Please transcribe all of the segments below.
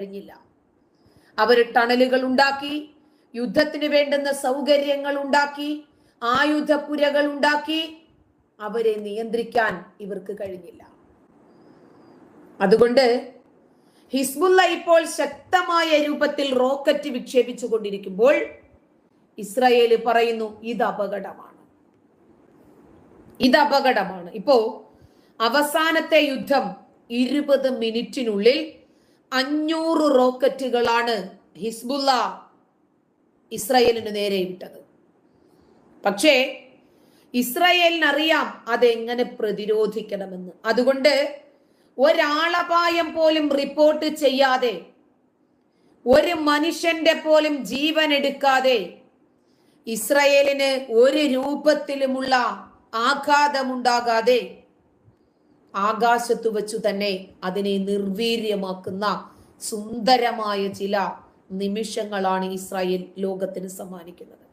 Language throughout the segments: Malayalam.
കഴിഞ്ഞില്ല. അവർ ടണലുകൾ ഉണ്ടാക്കി, യുദ്ധത്തിന് വേണ്ടുന്ന സൗകര്യങ്ങൾ ഉണ്ടാക്കി, ആയുധപ്പുരകൾ ഉണ്ടാക്കി. അവരെ നിയന്ത്രിക്കാൻ ഇവർക്ക് കഴിഞ്ഞില്ല. അതുകൊണ്ട് ഹിസ്ബുള്ള ഇപ്പോൾ ശക്തമായ രൂപത്തിൽ റോക്കറ്റ് വിക്ഷേപിച്ചു കൊണ്ടിരിക്കുമ്പോൾ ഇസ്രായേൽ പറയുന്നു ഇത് അപകടമാണ്, ഇത് അപകടമാണ്. ഇപ്പോ അവസാനത്തെ യുദ്ധം 20 മിനിറ്റിനുള്ളിൽ 500 റോക്കറ്റുകളാണ് ഹിസ്ബുള്ള ഇസ്രായേലിന് നേരെ വിട്ടത്. പക്ഷേ ഇസ്രായേലിനറിയാം അതെങ്ങനെ പ്രതിരോധിക്കണമെന്ന്. അതുകൊണ്ട് ഒരാളപായം പോലും റിപ്പോർട്ട് ചെയ്യാതെ, ഒരു മനുഷ്യന്റെ പോലും ജീവൻ എടുക്കാതെ, ഇസ്രായേലിന് ഒരു രൂപത്തിലുമുള്ള ആഘാതമുണ്ടാകാതെ ആകാശത്തു വച്ചു തന്നെ അതിനെ നിർവീര്യമാക്കുന്ന സുന്ദരമായ ചില നിമിഷങ്ങളാണ് ഇസ്രായേൽ ലോകത്തിന് സമ്മാനിക്കുന്നത്.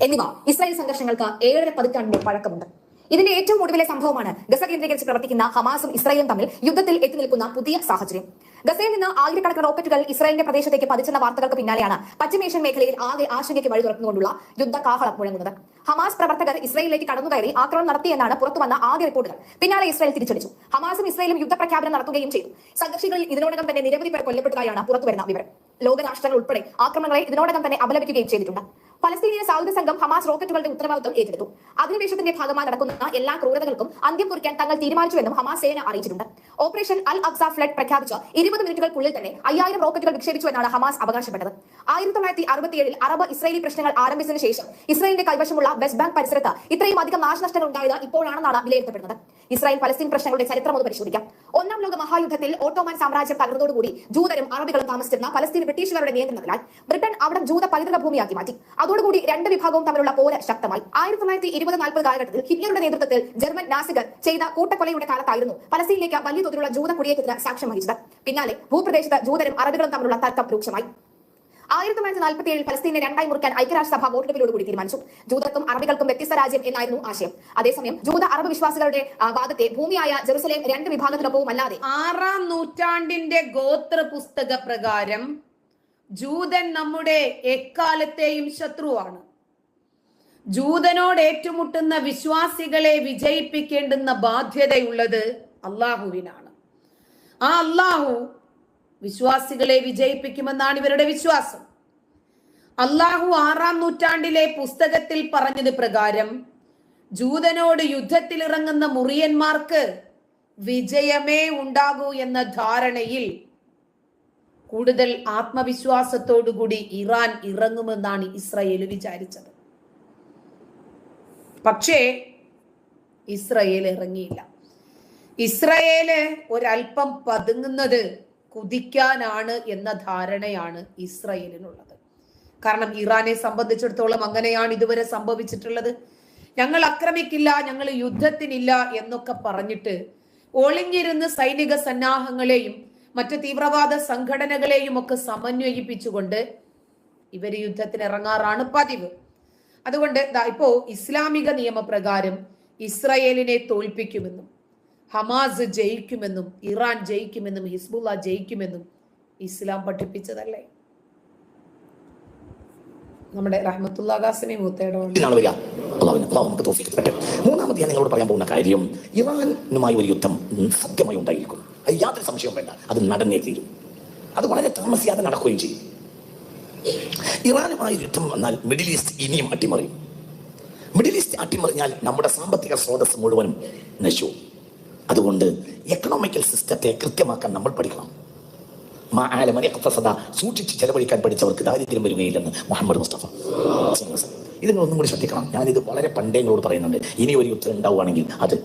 എന്നിവ ഇസ്രായേൽ സംഘർഷങ്ങൾക്ക് 7 പതിറ്റാണ്ടിന്റെ പഴക്കമുണ്ട്. ഇതിന്റെ ഏറ്റവും ഒടുവിലെ സംഭവമാണ് ഗസ കേന്ദ്രീകരിച്ച് പ്രവർത്തിക്കുന്ന ഹമാസും ഇസ്രായേലും തമ്മിൽ യുദ്ധത്തിൽ എത്തി നിൽക്കുന്ന പുതിയ സാഹചര്യം. ഗസയിൽ നിന്ന് ആയിരക്കണക്കിന് റോക്കറ്റുകൾ ഇസ്രായേലിന്റെ പ്രദേശത്തേക്ക് പതിച്ചെന്ന വാർത്തകൾക്ക് പിന്നാലെയാണ് പശ്ചിമേഷ്യൻ മേഖലയിൽ ആകെ ആശങ്കയ്ക്ക് വഴി തുറന്നുകൊണ്ടുള്ള യുദ്ധകാഹളം മുഴങ്ങുന്നത്. ഹമാസ് പ്രവർത്തകർ ഇസ്രായേലിലേക്ക് കടന്നുകയറി ആക്രമണം നടത്തിയെന്നാണ് പുറത്തുവന്ന ആദ്യ റിപ്പോർട്ടുകൾ. പിന്നാലെ ഇസ്രായേൽ തിരിച്ചടിച്ചു. ഹമാസും ഇസ്രായേലും യുദ്ധപ്രഖ്യാപനം നടത്തുകയും ചെയ്തു. സംഘർഷങ്ങളിൽ ഇതിനോടകം തന്നെ നിരവധി പേർ കൊല്ലപ്പെട്ടതായാണ് പുറത്തുവരുന്ന വിവരം. ലോകരാഷ്ട്രങ്ങൾ ഉൾപ്പെടെ ആക്രമണങ്ങളെ ഇതിനോടകം തന്നെ അപലപിക്കുകയും ചെയ്തിട്ടുണ്ട്. പലസ്തീനിയൻ സായുധ സംഘം ഹമാസ് റോക്കറ്റുകളുടെ ഉത്തരവാദിത്വം ഏറ്റെടുത്തു. അധിനിവേശത്തിന്റെ ഭാഗമായി നടക്കുന്ന എല്ലാ ക്രൂരതകൾക്കും അന്ത്യം കുറിക്കാൻ തങ്ങൾ തീരുമാനിച്ചുവെന്നും ഹമാസ് സേന അറിയിച്ചിട്ടുണ്ട്. ഓപ്പറേഷൻ അൽ അക്സ ഫ്ലഡ് പ്രഖ്യാപിച്ച് 20 മിനിറ്റുകൾക്കുള്ളിൽ തന്നെ 5000 റോക്കറ്റുകൾ വിക്ഷേപിച്ചു എന്നാണ് ഹമാസ് അവകാശപ്പെട്ടത്. 1967 അറബ് ഇസ്രായേലി പ്രശ്നങ്ങൾ ആരംഭിച്ചതിനു ശേഷം ഇസ്രായേലിന്റെ കൈവശമുള്ള വെസ്റ്റ് ബാങ്ക് പരിസരത്ത് ഇത്രയും അധികം നാശനഷ്ടങ്ങൾ ഉണ്ടായത് ഇപ്പോഴാണെന്നാണ് വിലയിരുത്തപ്പെടുന്നത്. ഇസ്രായേൽ പലസ്തീൻ പ്രശ്നങ്ങളുടെ ചരിത്രം ഒന്ന് പരിശോധിക്കാം. 1-ാം ലോക മഹായുദ്ധത്തിൽ ഓട്ടോമാൻ സാമ്രാജ്യം തകർന്നതോടുകൂടി ജൂതരും അറബികളും താമസിച്ചിരുന്ന പലസ്തീൻ ബ്രിട്ടീഷുകാരുടെ നിയന്ത്രണത്തിലായി. ബ്രിട്ടൻ അവിടെ ജൂത പൈതൃക ഭൂമിയാക്കി മാറ്റി. അതോടുകൂടി രണ്ട് വിഭാഗവും തമ്മിലുള്ള പോര് ശക്തമായി. 1920-40 കാലഘട്ടത്തിൽ ഹിറ്റ്ലറുടെ നേതൃത്വത്തിൽ ജർമ്മൻ നാസികൾ ചെയ്ത കൂട്ടക്കൊലയുടെ കാലത്തായിരുന്നു പലസ്തീനിലേക്ക് വലിയ തോതിലുള്ള ജൂത കുടിയേറ്റത്തിന് സാക്ഷ്യം വഹിച്ചത്. പിന്നാലെ ഭൂപ്രദേശത്ത് ജൂതരും അറബികളും തമ്മിലുള്ള തർക്കം രൂക്ഷമായി. 1947 പലസ്തീനെ രണ്ടായി മുറിക്കാൻ ഐക്യരാഷ്ട്രസഭ വോട്ടെടുപ്പിലൂടെ തീരുമാനിച്ചു. ജൂതർക്കും അറബികൾക്കും വ്യത്യസ്ത രാജ്യം എന്നായിരുന്നു ആശയം. അതേസമയം ജൂത അറബ് വിശ്വാസികളുടെ വാദത്തെ ഭൂമിയായ ജെറുസലേം 2 വിഭാഗത്തിനൊപ്പവും അല്ലാതെ 6-ാം നൂറ്റാണ്ടിന്റെ ഗോത്ര പുസ്തക പ്രകാരം ജൂതൻ നമ്മുടെ എക്കാലത്തെയും ശത്രുവാണ്. ജൂതനോട് ഏറ്റുമുട്ടുന്ന വിശ്വാസികളെ വിജയിപ്പിക്കേണ്ടുന്ന ബാധ്യതയുള്ളത് അള്ളാഹുവിനാണ്. ആ അള്ളാഹു വിശ്വാസികളെ വിജയിപ്പിക്കുമെന്നാണ് ഇവരുടെ വിശ്വാസം. അള്ളാഹു 6-ാം നൂറ്റാണ്ടിലെ പുസ്തകത്തിൽ പറഞ്ഞത് പ്രകാരം ജൂതനോട് യുദ്ധത്തിലിറങ്ങുന്ന മുറിയന്മാർക്ക് വിജയമേ ഉണ്ടാകൂ എന്ന ധാരണയിൽ കൂടുതൽ ആത്മവിശ്വാസത്തോടുകൂടി ഇറാൻ ഇറങ്ങുമെന്നാണ് ഇസ്രായേൽ വിചാരിച്ചത്. പക്ഷേ ഇസ്രായേൽ ഇറങ്ങിയില്ല. ഇസ്രായേല് ഒരൽപ്പം പതുങ്ങുന്നത് കുതിക്കാനാണ് എന്ന ധാരണയാണ് ഇസ്രായേലിനുള്ളത്. കാരണം ഇറാനെ സംബന്ധിച്ചിടത്തോളം അങ്ങനെയാണ് ഇതുവരെ സംഭവിച്ചിട്ടുള്ളത്. ഞങ്ങൾ ആക്രമിക്കില്ല, ഞങ്ങൾ യുദ്ധത്തിനില്ല എന്നൊക്കെ പറഞ്ഞിട്ട് ഒളിഞ്ഞിരുന്ന് സൈനിക സന്നാഹങ്ങളെയും മറ്റ് തീവ്രവാദ സംഘടനകളെയും ഒക്കെ സമന്വയിപ്പിച്ചുകൊണ്ട് ഇവർ യുദ്ധത്തിന് ഇറങ്ങാറാണ് പതിവ്. അതുകൊണ്ട് ഇപ്പോ ഇസ്ലാമിക നിയമപ്രകാരം ഇസ്രായേലിനെ തോൽപ്പിക്കുമെന്നും ഹമാസ് ജയിക്കുമെന്നും ഇറാൻ ജയിക്കുമെന്നും ഹിസ്ബുള്ള ജയിക്കുമെന്നും ഇസ്ലാം പഠിപ്പിച്ചതല്ലേ? നമ്മുടെ റഹ്മത്തുള്ള ഖാസിമി മൂത്തയുടെ മൂന്നാമത് ഞാൻ നിങ്ങളോട് പറയാൻ പോകുന്ന കാര്യം, ഇറാനുമായി ഒരു യുദ്ധം സത്യമായി ഉണ്ടായിരിക്കും. അത് യാതൊരു സംശയവും വേണ്ട, അത് നടന്നേ തീരും. അത് വളരെ താമസിയാതെ നടക്കുകയും ചെയ്യും. ഇറാനുമായി യുദ്ധം വന്നാൽ മിഡിൽ ഈസ്റ്റ് ഇനിയും അട്ടിമറിയും. മിഡിൽ ഈസ്റ്റ് അട്ടിമറിഞ്ഞാൽ നമ്മുടെ സാമ്പത്തിക സ്രോതസ് മുഴുവനും നശിച്ചു. അതുകൊണ്ട് എക്കണോമിക്കൽ സിസ്റ്റത്തെ കൃത്യമാക്കാൻ നമ്മൾ പഠിക്കണം. സൂക്ഷിച്ച് ചെലവഴിക്കാൻ പഠിച്ചവർക്ക് ദാരിദ്ര്യം വരികയില്ലെന്ന് മുഹമ്മദ് മുസ്തഫ. ഇതിനൊന്നും കൂടി ശ്രദ്ധിക്കണം. ഞാനിത് വളരെ പണ്ടേ നിങ്ങളോട് പറയുന്നുണ്ട്. ഇനി ഒരു യുദ്ധം ഉണ്ടാവുകയാണെങ്കിൽ അത്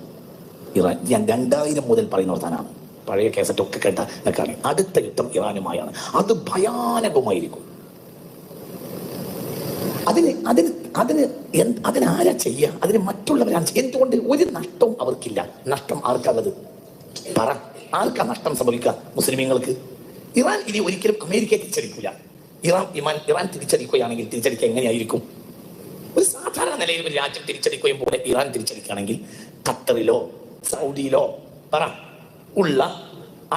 ഇറാൻ. ഞാൻ 2000 മുതൽ പറയുന്ന വർത്താനാണ്. പഴയ കേസറ്റൊക്കെ കേട്ട നിൽക്കുകയാണ്. അടുത്ത യുദ്ധം ഇറാനുമായാണ്. അത് ഭയാനകമായിരിക്കും. അതിനാരാ ചെയ്യുക? അതിന് മറ്റുള്ളവരാണ്. എന്തുകൊണ്ട്? ഒരു നഷ്ടവും അവർക്കില്ല. നഷ്ടം ആർക്കുള്ളത്? പറ, ആർക്കാ നഷ്ടം സംഭവിക്കുക? മുസ്ലിമീങ്ങൾക്ക്. ഇറാൻ ഇനി ഒരിക്കലും അമേരിക്കയെ തിരിച്ചടിക്കില്ല. ഇറാൻ തിരിച്ചടിക്കുകയാണെങ്കിൽ തിരിച്ചടിക്കുക എങ്ങനെയായിരിക്കും? ഒരു സാധാരണ നിലയിൽ ഒരു രാജ്യം തിരിച്ചടിക്കുകയും പോലെ ഇറാൻ തിരിച്ചടിക്കുകയാണെങ്കിൽ ഖത്തറിലോ സൗദിയിലോ പറ ഉള്ള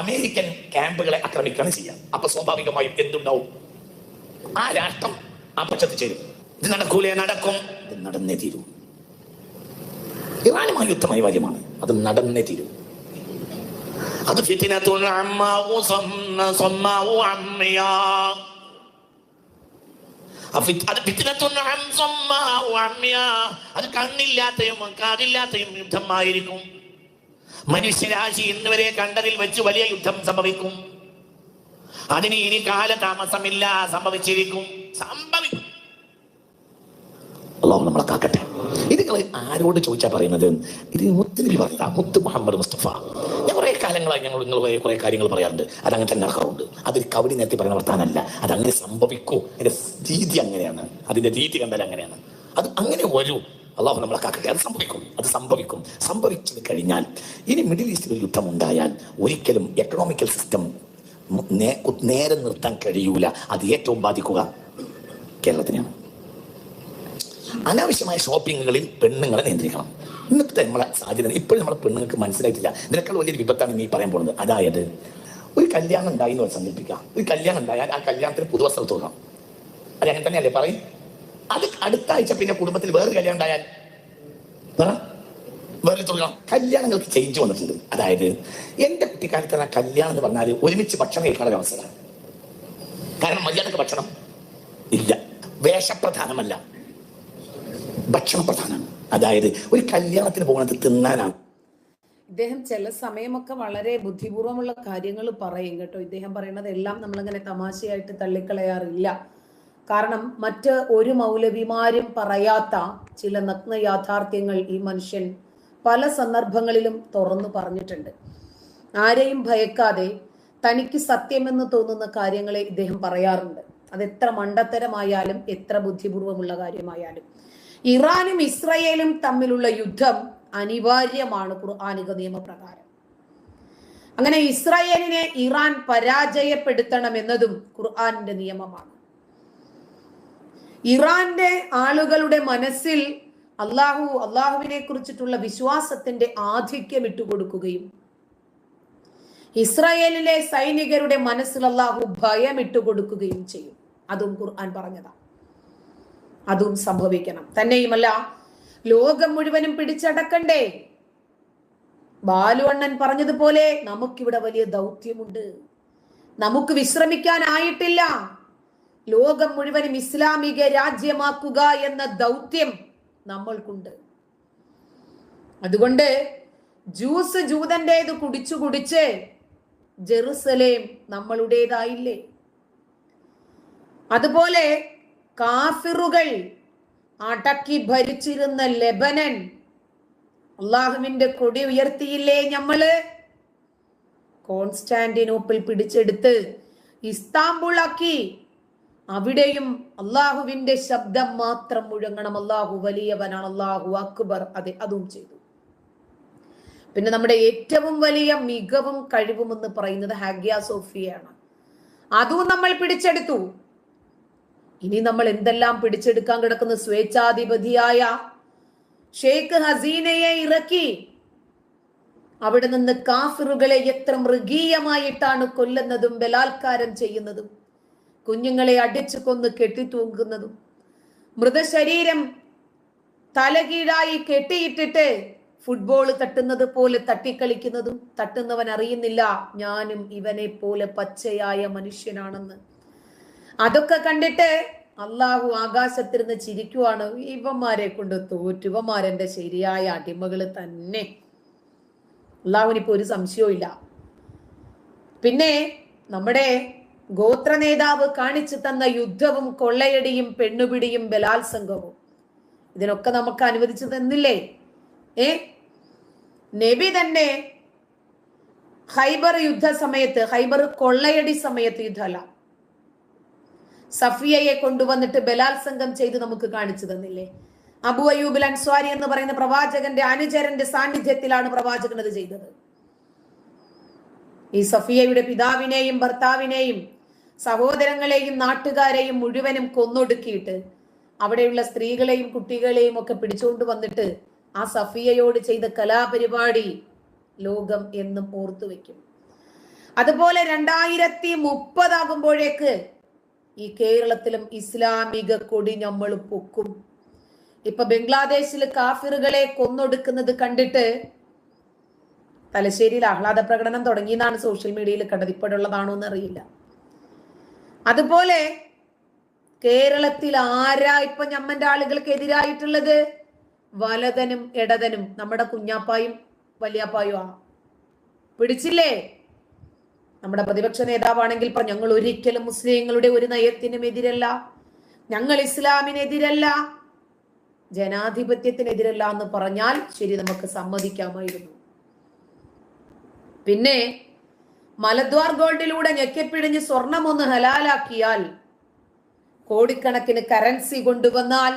അമേരിക്കൻ ക്യാമ്പുകളെ ആക്രമിക്കുകയാണ് ചെയ്യുക. അപ്പൊ സ്വാഭാവികമായും എന്തുണ്ടാവും? ആ രാഷ്ട്രം ആ പക്ഷത്ത് ചേരും. ഇത് നടക്കൂലേ? നടക്കും. ഇത് നടന്നേ തീരൂ. ഇറാനുമായി യുദ്ധം അനിവാര്യമാണ്. അത് നടന്നേ തീരൂ. അത് അത് കണ്ണില്ലാത്തയും കാതില്ലാത്തയും യുദ്ധമായിരിക്കും. മനുഷ്യരാശി ഇന്നുവരെ കണ്ടതിൽ വെച്ച് വലിയ യുദ്ധം സംഭവിക്കും. അതിന് ഇനി കാലതാമസമില്ല, സംഭവിച്ചിരിക്കും, സംഭവിക്കും. അല്ലാഹു നമ്മളെ കാക്കട്ടെ. ഇത് ആരോട് ചോദിച്ചാ പറയുന്നത്? ഇത് മുത്തുനബി പറഞ്ഞ മുത്ത് മുഹമ്മദ് മുസ്തഫ. ഞാൻ കുറെ കാലങ്ങളായി നിങ്ങൾ കുറെ കാര്യങ്ങൾ പറയാറുണ്ട്. അതങ്ങനെ തന്നെ നടക്കാറുണ്ട്. അതൊരു കവടി നേരത്തെ പറയുന്ന വർത്താനല്ല. അതങ്ങനെ സംഭവിക്കൂ. അതിന്റെ രീതി അങ്ങനെയാണ്. അതിന്റെ രീതി കണ്ടാൽ അങ്ങനെയാണ്. അത് അങ്ങനെ വരൂ. അള്ളാഹു നമ്മളെ കാക്കട്ടെ. അത് സംഭവിക്കും. അത് സംഭവിക്കും. സംഭവിച്ചത് കഴിഞ്ഞാൽ ഇനി മിഡിൽ ഈസ്റ്റിൽ ഒരു യുദ്ധം ഉണ്ടായാൽ ഒരിക്കലും എക്കണോമിക്കൽ സിസ്റ്റം നേരെ നിർത്താൻ കഴിയൂല. അത് ഏറ്റവും ബാധിക്കുക കേരളത്തിനെയാണ്. അനാവശ്യമായ ഷോപ്പിങ്ങുകളിൽ പെണ്ണുങ്ങളെ നിയന്ത്രിക്കണം. ഇന്നത്തെ നമ്മളെ സാധ്യത ഇപ്പോഴും നമ്മളെ പെണ്ണുങ്ങൾക്ക് മനസ്സിലായിട്ടില്ല. ഇതിനേക്കാൾ വലിയൊരു വിപത്താണ് നീ പറയാൻ പോകുന്നത്. അതായത് ഒരു കല്യാണം ഉണ്ടായി എന്ന് സങ്കല്പിക്കുക. ഒരു കല്യാണം ഉണ്ടായാൽ ആ കല്യാണത്തിന് പുതുവസ്ത്രം തോന്നാം. അത് അങ്ങനെ തന്നെയല്ലേ പറയും? അത് അടുത്ത ആഴ്ച പിന്നെ കുടുംബത്തിൽ വേറെ കല്യാണം ഉണ്ടായാൽ വേറെ തുടങ്ങാം. കല്യാണങ്ങൾക്ക് ചേഞ്ച് വന്നിട്ടുണ്ട്. അതായത് എന്റെ കുട്ടിക്കാലത്ത് ആ കല്യാണം എന്ന് പറഞ്ഞാൽ ഒരുമിച്ച് ഭക്ഷണം കഴിക്കാനുള്ള അവസരമാണ്. കാരണം മര്യാദക്ക് ഭക്ഷണം ഇല്ല. വേഷപ്രധാനമല്ല, ഭക്ഷണ പ്രധാനമാണ്. അതായത് ഒരു കല്യാണത്തിന് പോകുന്നത് തിന്നാനാണ്. ഇദ്ദേഹം ചില സമയമൊക്കെ വളരെ ബുദ്ധിപൂർവമുള്ള കാര്യങ്ങൾ പറയും കേട്ടോ. ഇദ്ദേഹം പറയുന്നത് എല്ലാം നമ്മളിങ്ങനെ തമാശയായിട്ട് തള്ളിക്കളയാറില്ല. കാരണം മറ്റ് ഒരു മൗലവിമാരും പറയാത്ത ചില നഗ്ന യാഥാർത്ഥ്യങ്ങൾ ഈ മനുഷ്യൻ പല സന്ദർഭങ്ങളിലും തുറന്നു പറഞ്ഞിട്ടുണ്ട്. ആരെയും ഭയക്കാതെ തനിക്ക് സത്യമെന്ന് തോന്നുന്ന കാര്യങ്ങളെ ഇദ്ദേഹം പറയാറുണ്ട്. അത് എത്ര മണ്ടത്തരമായാലും എത്ര ബുദ്ധിപൂർവമുള്ള കാര്യമായാലും. ഇറാനും ഇസ്രയേലും തമ്മിലുള്ള യുദ്ധം അനിവാര്യമാണ് ഖുർആനിക നിയമപ്രകാരം. അങ്ങനെ ഇസ്രയേലിനെ ഇറാൻ പരാജയപ്പെടുത്തണമെന്നതും ഖുർആനിന്റെ നിയമമാണ്. ഇറാന്റെ ആളുകളുടെ മനസ്സിൽ അള്ളാഹുവിനെ കുറിച്ചിട്ടുള്ള വിശ്വാസത്തിന്റെ ആധിക്യം ഇട്ടുകൊടുക്കുകയും ഇസ്രായേലിലെ സൈനികരുടെ മനസ്സിൽ അള്ളാഹു ഭയം ഇട്ടുകൊടുക്കുകയും ചെയ്യും. അതും ഖുർആൻ പറഞ്ഞതാണ്. അതും സംഭവിക്കണം. തന്നെയുമല്ല, ലോകം മുഴുവനും പിടിച്ചടക്കണ്ടേ? ബാലു അണ്ണൻ പറഞ്ഞതുപോലെ നമുക്കിവിടെ വലിയ ദൗത്യമുണ്ട്. നമുക്ക് വിശ്രമിക്കാനായിട്ടില്ല. ലോകം മുഴുവനും ഇസ്ലാമിക രാജ്യമാക്കുക എന്ന ദൗത്യം നമ്മൾക്കുണ്ട്. അതുകൊണ്ട് ജ്യൂസ് ജൂതന്റേത് കുടിച്ചു കുടിച്ച് ജെറുസലേം നമ്മളുടേതായില്ലേ? അതുപോലെ കാഫിറുകൾ അടക്കി ഭരിച്ചിരുന്ന ലെബനൻ അള്ളാഹുവിന്റെ കൊടി ഉയർത്തിയില്ലേ നമ്മള്? കോൺസ്റ്റാന്റിനോപ്പിൾ പിടിച്ചെടുത്ത് ഇസ്താംബുൾ ആക്കി. അവിടെയും അള്ളാഹുവിന്റെ ശബ്ദം മാത്രം മുഴങ്ങണം. അള്ളാഹു വലിയവനാണ്, അള്ളാഹു അക്ബർ. അതെ, അതും ചെയ്തു. പിന്നെ നമ്മുടെ ഏറ്റവും വലിയ മികവും കഴിവും എന്ന് പറയുന്നത് ഹാഗിയ സോഫിയയാണ്. അതും നമ്മൾ പിടിച്ചെടുത്തു. ഇനി നമ്മൾ എന്തെല്ലാം പിടിച്ചെടുക്കാൻ കിടക്കുന്ന? സ്വേച്ഛാധിപതിയായ ഷെയ്ഖ് ഹസീനയെ ഇറക്കി. അവിടെ നിന്ന് കാഫിറുകളെ എത്ര മൃഗീയമായിട്ടാണ് കൊല്ലുന്നതും ബലാത്കാരം ചെയ്യുന്നതും, കുഞ്ഞുങ്ങളെ അടിച്ചു കൊന്ന് കെട്ടിത്തൂങ്ങുന്നതും, മൃതശരീരം തലകീഴായി കെട്ടിയിട്ടിട്ട് ഫുട്ബോൾ തട്ടുന്നത് പോലെ തട്ടിക്കളിക്കുന്നതും, തട്ടുന്നവൻ അറിയുന്നില്ല ഞാനും ഇവനെ പോലെ പച്ചയായ മനുഷ്യനാണെന്ന്. അതൊക്കെ കണ്ടിട്ട് അള്ളാഹു ആകാശത്തിരുന്ന് ചിരിക്കുവാണ്. ഇവന്മാരെ കൊണ്ട് തോറ്റു, ഇവന്മാരെന്റെ ശരിയായ അടിമകൾ തന്നെ. അള്ളാഹുവിനിപ്പോ ഒരു സംശയവും ഇല്ല. പിന്നെ നമ്മുടെ ഗോത്ര നേതാവ് കാണിച്ചു തന്ന യുദ്ധവും കൊള്ളയടിയും പെണ്ണുപിടിയും ബലാത്സംഗവും ഇതിനൊക്കെ നമുക്ക് അനുവദിച്ചു തന്നില്ലേ? നബി തന്നെ ഖൈബർ യുദ്ധ സമയത്ത്, ഖൈബർ കൊള്ളയടി സമയത്ത് യുദ്ധമല്ല, സഫിയയെ കൊണ്ടുവന്നിട്ട് ബലാത്സംഗം ചെയ്ത് നമുക്ക് കാണിച്ചു തന്നില്ലേ? അബു അയ്യൂബ് അൻസ്വാരി എന്ന് പറയുന്ന പ്രവാചകന്റെ അനുചരന്റെ സാന്നിധ്യത്തിലാണ് പ്രവാചകൻ അത് ചെയ്തത്. ഈ സഫിയയുടെ പിതാവിനെയും ഭർത്താവിനെയും സഹോദരങ്ങളെയും നാട്ടുകാരെയും മുഴുവനും കൊന്നൊടുക്കിയിട്ട് അവിടെയുള്ള സ്ത്രീകളെയും കുട്ടികളെയും ഒക്കെ പിടിച്ചുകൊണ്ട് വന്നിട്ട് ആ സഫിയയോട് ചെയ്ത കലാപരിപാടി ലോകം എന്നും ഓർത്തു വെക്കും. അതുപോലെ 2030 ഈ കേരളത്തിലും ഇസ്ലാമിക കൊടി നമ്മൾ പൊക്കും. ഇപ്പൊ ബംഗ്ലാദേശിൽ കാഫിറുകളെ കൊന്നൊടുക്കുന്നത് കണ്ടിട്ട് തലശ്ശേരിയിൽ ആഹ്ലാദ പ്രകടനം തുടങ്ങിയെന്നാണ് സോഷ്യൽ മീഡിയയിൽ കണ്ടത്. ഇപ്പോഴുള്ളതാണോ എന്ന് അറിയില്ല. അതുപോലെ കേരളത്തിൽ ആരാ ഇപ്പൊ ഞമ്മന്റെ ആളുകൾക്ക് എതിരായിട്ടുള്ളത്? വലതനും ഇടതനും. നമ്മുടെ കുഞ്ഞാപ്പായും വലിയാപ്പായും ആ പിടിച്ചില്ലേ? നമ്മുടെ പ്രതിപക്ഷ നേതാവാണെങ്കിൽ ഞങ്ങൾ ഒരിക്കലും മുസ്ലിങ്ങളുടെ ഒരു നയത്തിനും എതിരല്ല, ഞങ്ങൾ ഇസ്ലാമിനെതിരല്ല, ജനാധിപത്യത്തിനെതിരല്ല എന്ന് പറഞ്ഞാൽ ശരി, നമുക്ക് സമ്മതിക്കാമായിരുന്നു. പിന്നെ മലദ്വാർ ഗോൾഡിലൂടെ ഞെക്കിപ്പിടിഞ്ഞ് സ്വർണം ഒന്ന് ഹലാലാക്കിയാൽ, കോടിക്കണക്കിന് കറൻസി കൊണ്ടുവന്നാൽ,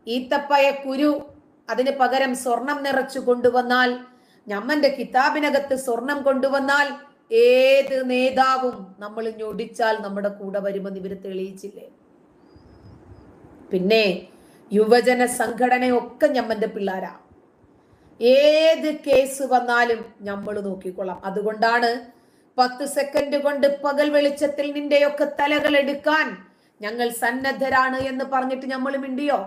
ഈത്തപ്പയ കുരു അതിന് പകരം സ്വർണം നിറച്ചു കൊണ്ടുവന്നാൽ, ഞമ്മന്റെ കിതാബിനകത്ത് സ്വർണം കൊണ്ടുവന്നാൽ ഏത് നേതാവും നമ്മൾ ഞൊടിച്ചാൽ നമ്മുടെ കൂടെ വരുമെന്ന് ഇവര് തെളിയിച്ചില്ലേ? പിന്നെ യുവജന സംഘടനയൊക്കെ ഞമ്മന്റെ പിള്ളേരാ. ഏത് കേസ് വന്നാലും നമ്മൾ നോക്കിക്കൊള്ളാം. അതുകൊണ്ടാണ് 10 സെക്കൻഡ് കൊണ്ട് പകൽ വെളിച്ചത്തിൽ നിന്റെയൊക്കെ തലകൾ എടുക്കാൻ ഞങ്ങൾ സന്നദ്ധരാണ് എന്ന് പറഞ്ഞിട്ട് നമ്മൾ മിണ്ടിയോ?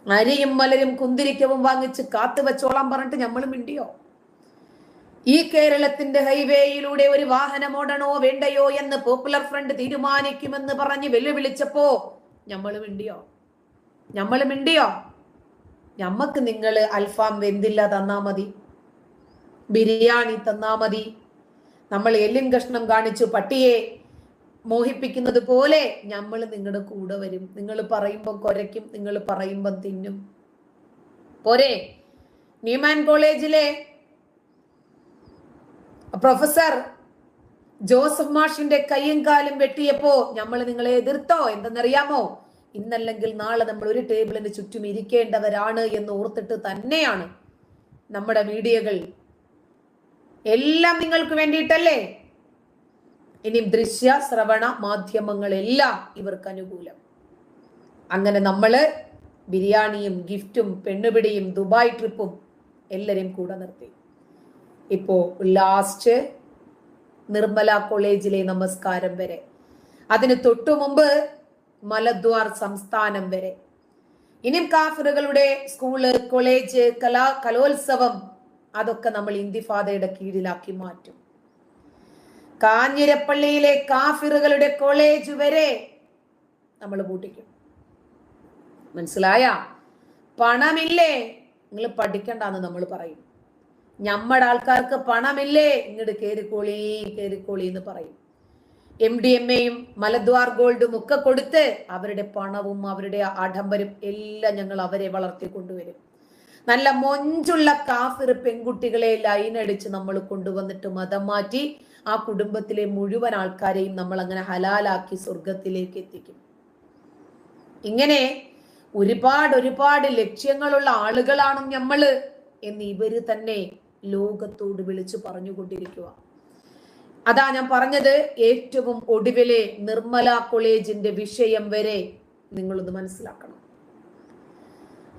അരിയും മലരും കുന്തിരിക്കവും വാങ്ങിച്ച് കാത്തു വെച്ചോളാൻ പറഞ്ഞിട്ട് നമ്മൾ മിണ്ടിയോ? ഈ കേരളത്തിന്റെ ഹൈവേയിലൂടെ ഒരു വാഹനം ഓടണോ വേണ്ടയോ എന്ന് പോപ്പുലർ ഫ്രണ്ട് തീരുമാനിക്കുമെന്ന് പറഞ്ഞ് വെല്ലുവിളിച്ചപ്പോ നമ്മൾ മിണ്ടിയോ? ഞമ്മക്ക് നിങ്ങൾ അൽഫാം വെന്തില്ല തന്നാ മതി, ബിരിയാണി തന്നാ മതി. നമ്മൾ എല്ലും കഷ്ണം കാണിച്ചു പട്ടിയെ മോഹിപ്പിക്കുന്നത് പോലെ നമ്മൾ നിങ്ങളുടെ കൂടെ വരും. നിങ്ങൾ പറയുമ്പോൾ കുരയ്ക്കും, നിങ്ങൾ പറയുമ്പോൾ തിന്നും. പോരെ? ന്യൂമാൻ കോളേജിലെ പ്രൊഫസർ ജോസഫ് മാഷിന്റെ കയ്യും കാലും വെട്ടിയപ്പോ നമ്മൾ നിങ്ങളെ എതിർത്തോ? എന്തെന്നറിയാമോ? ഇന്നല്ലെങ്കിൽ നാളെ നമ്മൾ ഒരു ടേബിളിന് ചുറ്റും ഇരിക്കേണ്ടവരാണ് എന്ന് ഓർത്തിട്ട് തന്നെയാണ് നമ്മുടെ മീഡിയകൾ എല്ലാം നിങ്ങൾക്ക് വേണ്ടിയിട്ടല്ലേ. ഇനി ദൃശ്യ ശ്രവണ മാധ്യമങ്ങളെല്ലാം ഇവർക്ക് അനുകൂലം. അങ്ങനെ നമ്മള് ബിരിയാണിയും ഗിഫ്റ്റും പെണ്ണുപിടിയും ദുബായ് ട്രിപ്പും എല്ലാരെയും കൂടെ നിർത്തി. ഇപ്പോ ലാസ്റ്റ് നിർമ്മല കോളേജിലെ നമസ്കാരം വരെ, അതിന് തൊട്ടു മുമ്പ് മലദ്വാർ സംസ്ഥാനം വരെ, ഇനിയും കാഫിറുകളുടെ സ്കൂള്, കോളേജ്, കലോത്സവം അതൊക്കെ നമ്മൾ ഇന്തിഫാദയുടെ കീഴിലാക്കി മാറ്റും. കാഞ്ഞിരപ്പള്ളിയിലെ കാഫിറുകളുടെ കോളേജ് വരെ നമ്മൾ പൂട്ടിക്കും. മനസ്സിലായ? പണമില്ലേ നിങ്ങൾ പഠിക്കണ്ടെന്ന് നമ്മൾ പറയും. നമ്മുടെ ആൾക്കാർക്ക് പണമില്ലേ ഇങ്ങോട്ട് കേറിക്കോളി എന്ന് പറയും. MDMA-യും മലദ്വാർ ഗോൾഡും ഒക്കെ കൊടുത്ത് അവരുടെ പണവും അവരുടെ ആഡംബരം എല്ലാം ഞങ്ങൾ അവരെ വളർത്തിക്കൊണ്ടുവരും. നല്ല മൊഞ്ചുള്ള കാഫിർ പെൺകുട്ടികളെ ലൈനടിച്ച് നമ്മൾ കൊണ്ടുവന്നിട്ട് മതം മാറ്റി ആ കുടുംബത്തിലെ മുഴുവൻ ആൾക്കാരെയും നമ്മൾ അങ്ങനെ ഹലാലാക്കി സ്വർഗത്തിലേക്ക് എത്തിക്കും. ഇങ്ങനെ ഒരുപാട് ലക്ഷ്യങ്ങളുള്ള ആളുകളാണ് നമ്മള് എന്ന് ഇവര് തന്നെ ലോകത്തോട് വിളിച്ചു പറഞ്ഞുകൊണ്ടിരിക്കുക. അതാ ഞാൻ പറഞ്ഞത്, ഏറ്റവും ഒടുവിലെ നിർമ്മല കോളേജിന്റെ വിഷയം വരെ നിങ്ങളൊന്ന് മനസ്സിലാക്കണം.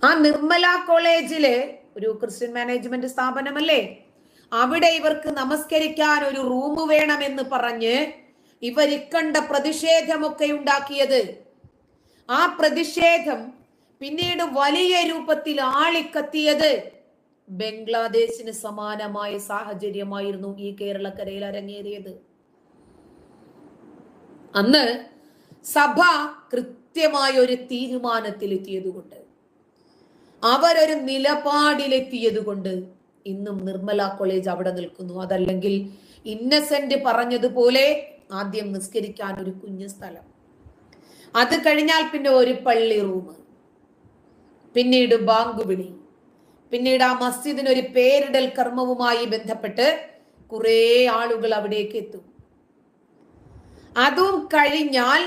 ആ നിർമ്മല കോളേജില് ഒരു ക്രിസ്ത്യൻ മാനേജ്മെന്റ് സ്ഥാപനമല്ലേ, അവിടെ ഇവർക്ക് നമസ്കരിക്കാൻ ഒരു റൂം വേണമെന്ന് പറഞ്ഞ് ഇവരിക്കണ്ട പ്രതിഷേധമൊക്കെ ഉണ്ടാക്കിയത്. ആ പ്രതിഷേധം പിന്നീട് വലിയ രൂപത്തിൽ ആളിക്കത്തിയത് ബംഗ്ലാദേശിന് സമാനമായ സാഹചര്യമായിരുന്നു ഈ കേരളക്കരയിൽ അരങ്ങേറിയത്. അന്ന് സഭ കൃത്യമായ ഒരു തീരുമാനത്തിലെത്തിയതുകൊണ്ട്, അവരൊരു നിലപാടിലെത്തിയതുകൊണ്ട് ഇന്നും നിർമ്മല കോളേജ് അവിടെ നിൽക്കുന്നു. അതല്ലെങ്കിൽ ഇന്നസെന്റ് പറഞ്ഞതുപോലെ ആദ്യം നിസ്കരിക്കാൻ ഒരു കുഞ്ഞു സ്ഥലം, അത് കഴിഞ്ഞാൽ പിന്നെ ഒരു പള്ളി റൂം, പിന്നീട് ബാങ്ക് വിളി, പിന്നീട് ആ മസ്ജിദിന് ഒരു പേരിടൽ കർമ്മവുമായി ബന്ധപ്പെട്ട് കുറെ ആളുകൾ അവിടേക്ക് എത്തും. അതും കഴിഞ്ഞാൽ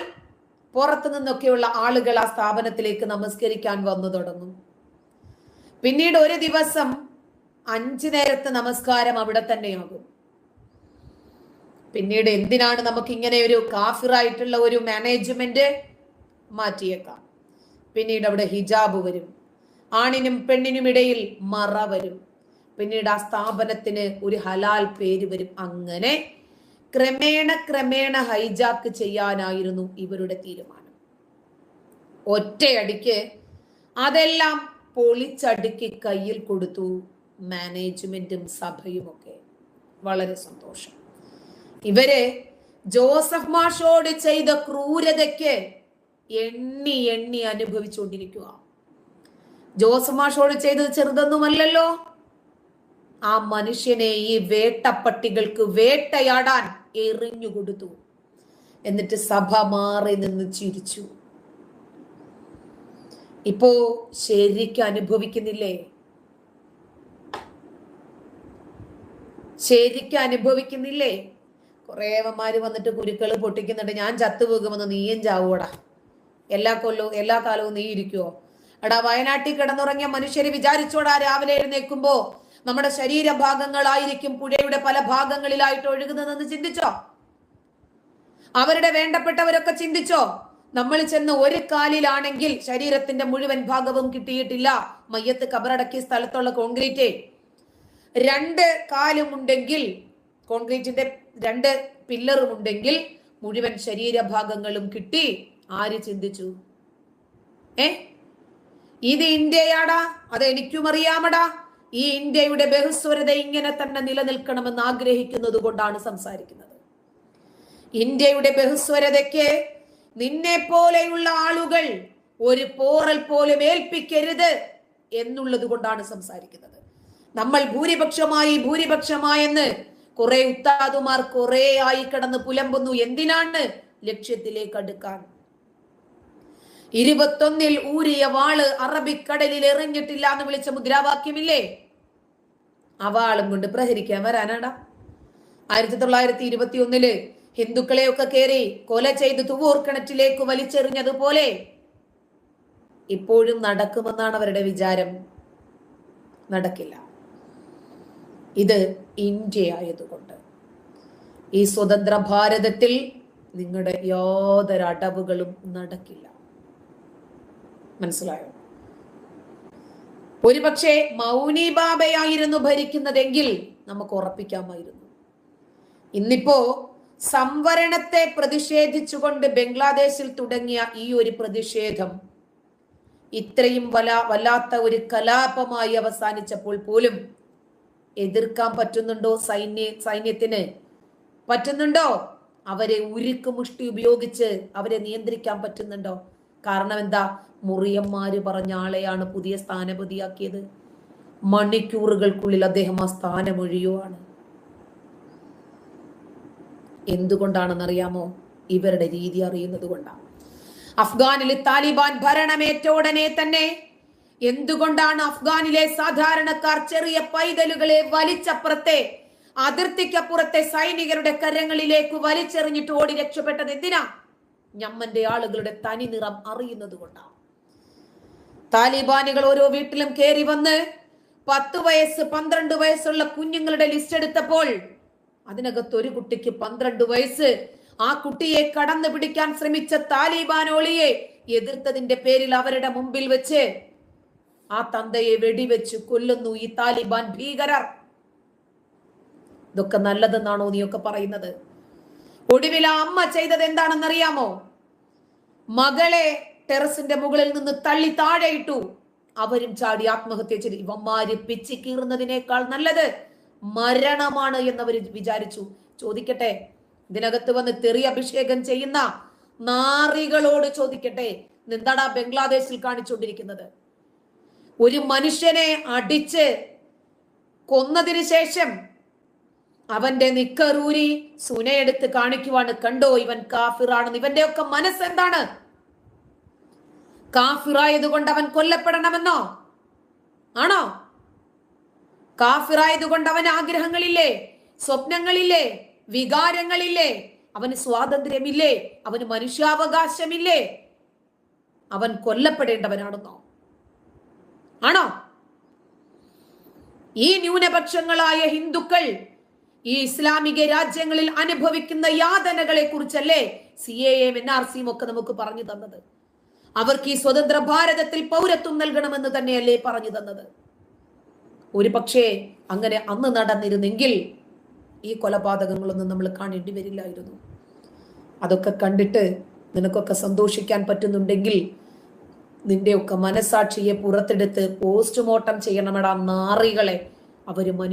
പുറത്തു നിന്നൊക്കെയുള്ള ആളുകൾ ആ സ്ഥാപനത്തിലേക്ക് നമസ്കരിക്കാൻ വന്നു തുടങ്ങും. പിന്നീട് ഒരു ദിവസം 5 നേരത്തെ നമസ്കാരം അവിടെ തന്നെയാകും. പിന്നീട് എന്തിനാണ് നമുക്ക് ഇങ്ങനെ ഒരു കാഫിറായിട്ടുള്ള ഒരു മാനേജ്മെന്റ്? മാറ്റിയേക്കാം. പിന്നീട് അവിടെ ഹിജാബ് വരും, ആണിനും പെണ്ണിനും ഇടയിൽ മറ വരും, പിന്നീട് ആ സ്ഥാപനത്തിന് ഒരു ഹലാൽ പേര് വരും. അങ്ങനെ ക്രമേണ ഹൈജാക്ക് ചെയ്യാനായിരുന്നു ഇവരുടെ തീരുമാനം. ഒറ്റയടിക്ക് അതെല്ലാം പൊളിച്ചടുക്കി കയ്യിൽ കൊടുത്തു മാനേജ്മെന്റും സഭയും ഒക്കെ. വളരെ സന്തോഷം. ഇവര് ജോസഫ് മാഷോട് ചെയ്ത ക്രൂരതയ്ക്ക് എണ്ണി എണ്ണി അനുഭവിച്ചുകൊണ്ടിരിക്കുക. ജോസഫ് മാഷോട് ചെയ്തത് ചെറുതൊന്നുമല്ലല്ലോ. ആ മനുഷ്യനെ ഈ വേട്ടപ്പട്ടികൾക്ക് വേട്ടയാടാൻ എറിഞ്ഞു കൊടുത്തു. എന്നിട്ട് സഭ മാറി നിന്ന് ചിരിച്ചു. ഇപ്പോ ശരിക്കും അനുഭവിക്കുന്നില്ലേ? ശരിക്കും അനുഭവിക്കുന്നില്ലേ? കുറേവന്മാര് വന്നിട്ട് കുരുക്കള് പൊട്ടിക്കുന്നുണ്ട്. ഞാൻ ചത്തുപോകുമെന്ന് നീയും ചാവൂടാ. എല്ലാ കാലവും നീ ഇരിക്കുവോ? എടാ, വയനാട്ടിൽ കിടന്നുറങ്ങിയ മനുഷ്യര് വിചാരിച്ചോടാ രാവിലെ എഴുന്നേൽക്കുമ്പോ നമ്മുടെ ശരീരഭാഗങ്ങളായിരിക്കും പുഴയുടെ പല ഭാഗങ്ങളിലായിട്ട് ഒഴുകുന്നതെന്ന് ചിന്തിച്ചോ? അവരുടെ വേണ്ടപ്പെട്ടവരൊക്കെ ചിന്തിച്ചോ? നമ്മൾ ചെന്ന് ഒരു കാലിലാണെങ്കിൽ ശരീരത്തിന്റെ മുഴുവൻ ഭാഗവും കിട്ടിയിട്ടില്ല. മയ്യത്ത് കബറടക്കിയ സ്ഥലത്തുള്ള കോൺക്രീറ്റ് 2 കാലുമുണ്ടെങ്കിൽ, കോൺക്രീറ്റിന്റെ 2 പില്ലറും ഉണ്ടെങ്കിൽ മുഴുവൻ ശരീരഭാഗങ്ങളും കിട്ടി. ആര് ചിന്തിച്ചു? ഇത് ഇന്ത്യയാടാ, അത് എനിക്കും അറിയാമടാ. ഈ ഇന്ത്യയുടെ ബഹുസ്വരത ഇങ്ങനെ തന്നെ നിലനിൽക്കണമെന്ന് ആഗ്രഹിക്കുന്നത് കൊണ്ടാണ് സംസാരിക്കുന്നത്. ഇന്ത്യയുടെ ബഹുസ്വരതയ്ക്ക് നിന്നെ പോലെയുള്ള ആളുകൾ ഒരു പോറൽ പോലും ഏൽപ്പിക്കരുത് എന്നുള്ളത് കൊണ്ടാണ് സംസാരിക്കുന്നത്. നമ്മൾ ഭൂരിപക്ഷമായെന്ന് കുറെ ഉത്താദുമാർ കുറെ ആയി കിടന്ന് പുലമ്പുന്നു. എന്തിനാണ്? ലക്ഷ്യത്തിലേക്ക് അടുക്കാൻ. 21 ഊരിയ വാള് അറബിക്കടലിൽ എറിഞ്ഞിട്ടില്ല എന്ന് വിളിച്ച മുദ്രാവാക്യമില്ലേ? ആ വാളും കൊണ്ട് പ്രഹരിക്കാൻ വരാനാടാ. 1921 ഹിന്ദുക്കളെയൊക്കെ കയറി കൊല ചെയ്ത് തുവൂർ കിണറ്റിലേക്ക് വലിച്ചെറിഞ്ഞതുപോലെ ഇപ്പോഴും നടക്കുമെന്നാണ് അവരുടെ വിചാരം. നടക്കില്ല. ഇത് ഇന്ത്യ ആയതുകൊണ്ട് ഈ സ്വതന്ത്ര ഭാരതത്തിൽ നിങ്ങളുടെ യാതൊരു അടവുകളും നടക്കില്ല. മനസ്സിലായോ? ഒരുപക്ഷെ മൗനി ബാബയായിരുന്നു ഭരിക്കുന്നതെങ്കിൽ നമുക്ക് ഉറപ്പിക്കാമായിരുന്നു. ഇന്നിപ്പോ സംവരണത്തെ പ്രതിഷേധിച്ചുകൊണ്ട് ബംഗ്ലാദേശിൽ തുടങ്ങിയ ഈ ഒരു പ്രതിഷേധം ഇത്രയും വല്ലാത്ത ഒരു കലാപമായി അവസാനിച്ചപ്പോൾ പോലും എതിർക്കാൻ പറ്റുന്നുണ്ടോ? സൈന്യത്തിന് പറ്റുന്നുണ്ടോ? അവരെ ഉരുക്കുമുഷ്ടി ഉപയോഗിച്ച് അവരെ നിയന്ത്രിക്കാൻ പറ്റുന്നുണ്ടോ? കാരണം എന്താ? മുറിയന്മാര് പറഞ്ഞ ആളെയാണ് പുതിയ സ്ഥാനപതിയാക്കിയത്. മണിക്കൂറുകൾക്കുള്ളിൽ അദ്ദേഹം ആ സ്ഥാനമൊഴിയുവാണ്. എന്തുകൊണ്ടാണെന്നറിയാമോ? ഇവരുടെ രീതി അറിയുന്നത് കൊണ്ടാണ്. അഫ്ഗാനിൽ താലിബാൻ ഭരണമേറ്റ ഉടനെ തന്നെ എന്തുകൊണ്ടാണ് അഫ്ഗാനിലെ സാധാരണക്കാർ ചെറിയ പൈതലുകളെ വലിച്ചപ്പുറത്തെ അതിർത്തിക്കപ്പുറത്തെ സൈനികരുടെ കരങ്ങളിലേക്ക് വലിച്ചെറിഞ്ഞിട്ട് ഓടി രക്ഷപ്പെട്ടത്? എന്തിനാ? ഞമ്മന്റെ ആളുകളുടെ തനി നിറം അറിയുന്നത് കൊണ്ടാണ്. താലിബാനുകൾ ഓരോ വീട്ടിലും കയറി വന്ന് 10 വയസ്സ് 12 വയസ്സുള്ള കുഞ്ഞുങ്ങളുടെ ലിസ്റ്റ് എടുത്തപ്പോൾ അതിനകത്ത് ഒരു കുട്ടിക്ക് 12 വയസ്സ്. ആ കുട്ടിയെ കടന്നു പിടിക്കാൻ ശ്രമിച്ച താലിബാനോളിയെ എതിർത്തതിന്റെ പേരിൽ അവരുടെ മുമ്പിൽ വെച്ച് ആ തന്തയെ വെടിവെച്ച് കൊല്ലുന്നു ഈ താലിബാൻ ഭീകരർ. ഇതൊക്കെ നല്ലതെന്നാണോ നീയൊക്കെ പറയുന്നത്? ഒടുവിൽ ആ അമ്മ ചെയ്തത് എന്താണെന്നറിയാമോ? മകളെ ടെറസിന്റെ മുകളിൽ നിന്ന് തള്ളി താഴെയിട്ടു. അവരും ചാടി ആത്മഹത്യ ചെയ്തു. ഇവന്മാര് പിച്ചി കീറുന്നതിനേക്കാൾ നല്ലത് മരണമാണ് എന്നവർ വിചാരിച്ചു. ചോദിക്കട്ടെ, ഇതിനകത്ത് വന്ന് തെറി അഭിഷേകം ചെയ്യുന്ന നാറികളോട് ചോദിക്കട്ടെ, എന്താടാ ബംഗ്ലാദേശിൽ കാണിച്ചുകൊണ്ടിരിക്കുന്നത്? ഒരു മനുഷ്യനെ അടിച്ച് കൊന്നതിന് ശേഷം അവന്റെ നിക്കറൂരി സുനയെടുത്ത് കാണിക്കുവാണ്. കണ്ടോ, ഇവൻ കാഫിറാണെന്ന്. ഇവന്റെ ഒക്കെ മനസ്സെന്താണ്? കാഫിറായതുകൊണ്ട് അവൻ കൊല്ലപ്പെടണമെന്നോ? ആണോ? കാഫിറായതുകൊണ്ട് അവന് ആഗ്രഹങ്ങളില്ലേ? സ്വപ്നങ്ങളില്ലേ? വികാരങ്ങളില്ലേ? അവന് സ്വാതന്ത്ര്യമില്ലേ? അവന് മനുഷ്യാവകാശമില്ലേ? അവൻ കൊല്ലപ്പെടേണ്ടവനാണെന്നോ? ആണോ? ഈ ന്യൂനപക്ഷങ്ങളായ ഹിന്ദുക്കൾ ഈ ഇസ്ലാമിക രാജ്യങ്ങളിൽ അനുഭവിക്കുന്ന യാതനകളെ കുറിച്ചല്ലേ CAA NRCയും ഒക്കെ നമുക്ക് പറഞ്ഞു തന്നത്? അവർക്ക് ഈ സ്വതന്ത്ര ഭാരതത്തിൽ പൗരത്വം നൽകണമെന്ന് തന്നെയല്ലേ പറഞ്ഞു തന്നത്? ഒരു പക്ഷേ അങ്ങനെ അന്ന് നടന്നിരുന്നെങ്കിൽ ഈ കൊലപാതകങ്ങളൊന്നും നമ്മൾ കാണേണ്ടി വരില്ലായിരുന്നു. അതൊക്കെ കണ്ടിട്ട് നിനക്കൊക്കെ സന്തോഷിക്കാൻ പറ്റുന്നുണ്ടെങ്കിൽ നിന്റെയൊക്കെ മനസാക്ഷിയെ പുറത്തെടുത്ത് പോസ്റ്റ്മോർട്ടം ചെയ്യണമെടാ നാറികളെ. അവര്